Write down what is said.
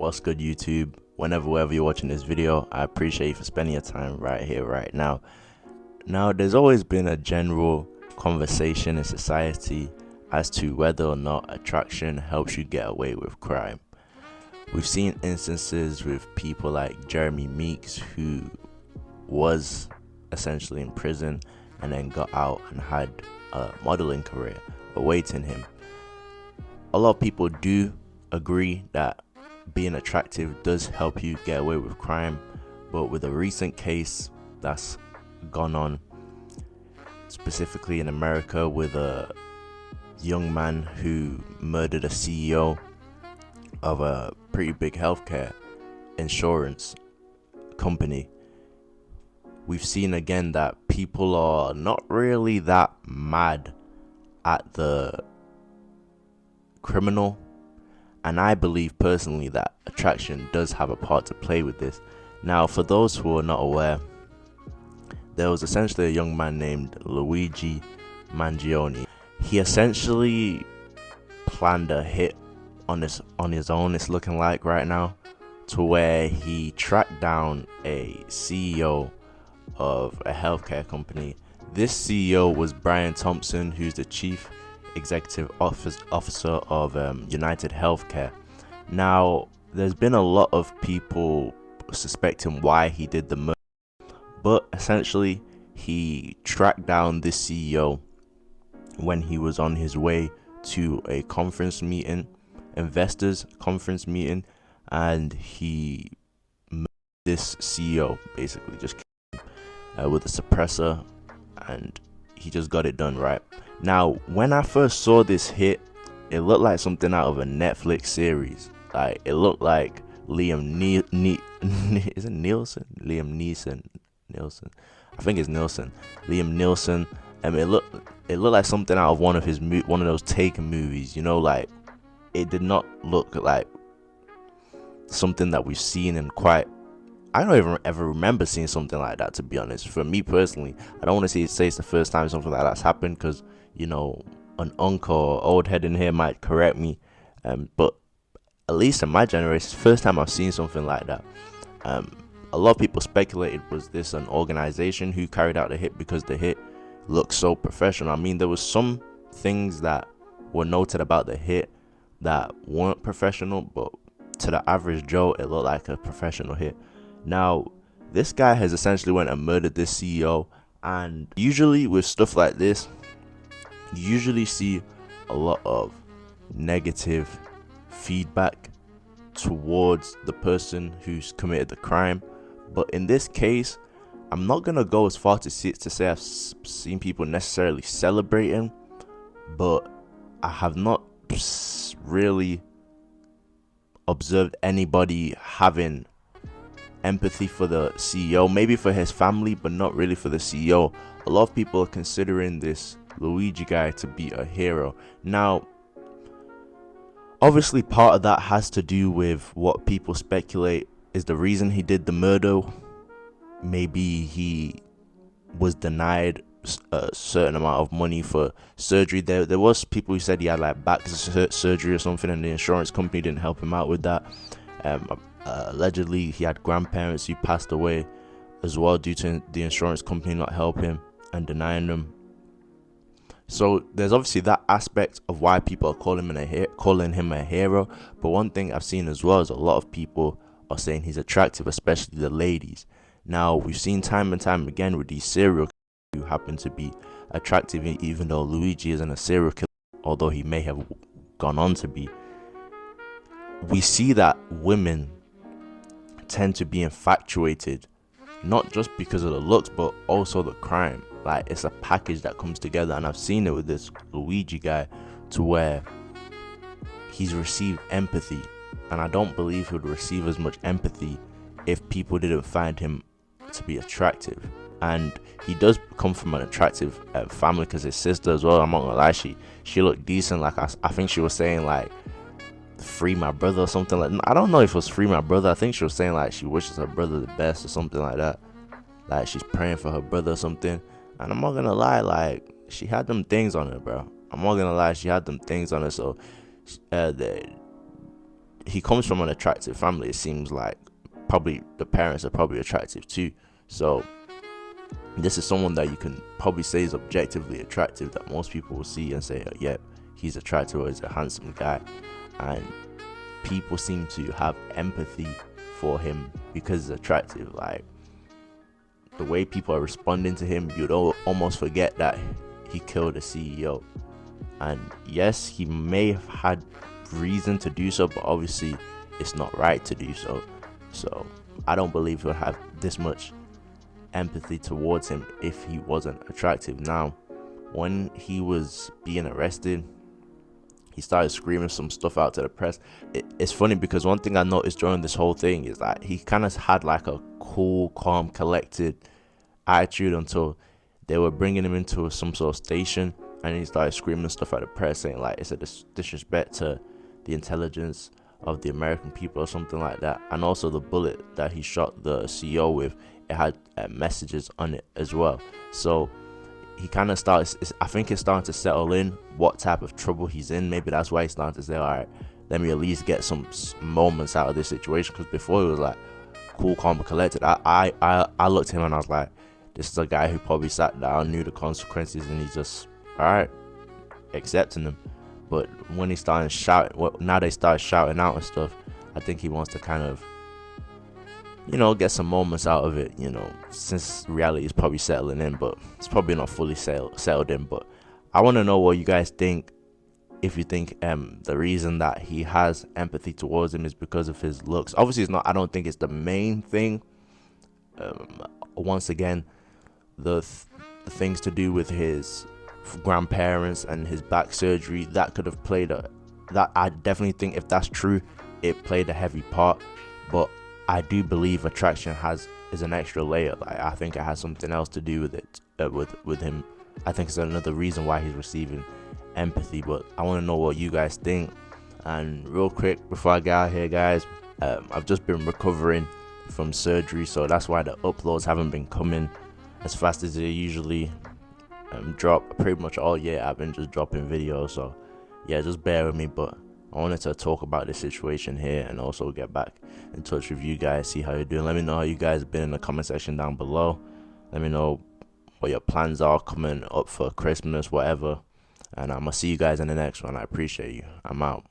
What's good, YouTube? Wherever you're watching this video, I appreciate you for spending your time right here, right now. Now, there's always been a general conversation in society as to whether or not attraction helps you get away with crime. We've seen instances with people like Jeremy Meeks, who was essentially in prison and then got out and had a modeling career awaiting him. A lot of people do agree that being attractive does help you get away with crime, but with a recent case that's gone on, specifically in America, with a young man who murdered a CEO of a pretty big healthcare insurance company, we've seen again that people are not really that mad at the criminal. And I believe personally that attraction does have a part to play with this. Now, for those who are not aware, there was essentially a young man named Luigi Mangioni. He essentially planned a hit on his own, it's looking like right now, to where he tracked down a CEO of a healthcare company. This CEO was Brian Thompson, who's the chief executive officer of United Healthcare. Now, there's been a lot of people suspecting why he did the murder, but essentially he tracked down this CEO when he was on his way to a conference meeting, investors conference meeting, and he murdered this CEO, basically just with a suppressor, and he just got it done, right? Now, when I first saw this hit, it looked like something out of a Netflix series. Like, it looked like is it Nielsen? Liam Neeson. I think it's Nielsen. Liam Neeson. It looked like something out of one of those Taken movies. You know, like, it did not look like something that we've seen in quite. I don't even ever remember seeing something like that, to be honest. For me personally, I don't want to say it's the first time something like that's happened, because, you know, an uncle or old head in here might correct me. But at least in my generation, it's the first time I've seen something like that. A lot of people speculated, was this an organization who carried out the hit, because the hit looked so professional. I mean, there was some things that were noted about the hit that weren't professional, but to the average Joe, it looked like a professional hit. Now, this guy has essentially went and murdered this CEO, and usually with stuff like this, you usually see a lot of negative feedback towards the person who's committed the crime. But in this case, I'm not gonna go as far to say I've seen people necessarily celebrating, but I have not really observed anybody having empathy for the CEO, maybe for his family, but not really for the CEO. A lot of people are considering this Luigi guy to be a hero. Now, obviously part of that has to do with what people speculate is the reason he did the murder. Maybe he was denied a certain amount of money for surgery. There was people who said he had like back surgery or something, and the insurance company didn't help him out with that. Allegedly he had grandparents who passed away as well due to the insurance company not helping him and denying them. So there's obviously that aspect of why people are calling him a hero. But one thing I've seen as well is a lot of people are saying he's attractive, especially the ladies. Now, we've seen time and time again with these serial killers who happen to be attractive, even though Luigi isn't a serial killer, although he may have gone on to be. We see that women tend to be infatuated, not just because of the looks, but also the crime. Like, it's a package that comes together, and I've seen it with this Luigi guy, to where he's received empathy, and I don't believe he would receive as much empathy if people didn't find him to be attractive. And he does come from an attractive family, because his sister as well, I'm not gonna lie, she looked decent. Like, I think she was saying like, free my brother or something. Like, I don't know if it was free my brother. I think she was saying like she wishes her brother the best or something like that, like she's praying for her brother or something. And I'm not gonna lie, like, she had them things on her, bro. I'm not gonna lie, she had them things on her. So he comes from an attractive family. It seems like probably the parents are probably attractive too. So this is someone that you can probably say is objectively attractive, that most people will see and say, oh, yeah, he's attractive, or he's a handsome guy. And people seem to have empathy for him because he's attractive. Like, the way people are responding to him, you'd almost forget that he killed a CEO. And yes, he may have had reason to do so, but obviously it's not right to do so. So I don't believe he'll have this much empathy towards him if he wasn't attractive. Now, when he was being arrested, he started screaming some stuff out to the press. It's funny because one thing I noticed during this whole thing is that he kind of had like a cool, calm, collected attitude until they were bringing him into some sort of station, and he started screaming stuff at the press, saying like it's a disrespect to the intelligence of the American people or something like that. And also the bullet that he shot the CEO with, it had messages on it as well. So he kind of starts, I think it's starting to settle in what type of trouble he's in. Maybe that's why he's starting to say, all right, let me at least get some moments out of this situation. Because before he was like cool, calm, and collected. I looked at him and I was like, this is a guy who probably sat down, knew the consequences, and he's just, all right, accepting them. But when he started shouting, now they start shouting out and stuff, I think he wants to kind of, get some moments out of it, since reality is probably settling in, but it's probably not fully settled in. But I want to know what you guys think. If you think the reason that he has empathy towards him is because of his looks. Obviously, it's not. I don't think it's the main thing. Once again, the things to do with his grandparents and his back surgery, that could have played that I definitely think, if that's true, it played a heavy part. But I do believe attraction is an extra layer. Like, I think it has something else to do with it, with him. I think it's another reason why he's receiving empathy. But I want to know what you guys think. And real quick before I get out here, guys, I've just been recovering from surgery, so that's why the uploads haven't been coming as fast as they usually drop. Pretty much all year I've been just dropping videos, so yeah, just bear with me. But I wanted to talk about this situation here and also get back in touch with you guys, see how you're doing. Let me know how you guys have been in the comment section down below. Let me know what your plans are coming up for Christmas, whatever. And I'm gonna see you guys in the next one. I appreciate you. I'm out.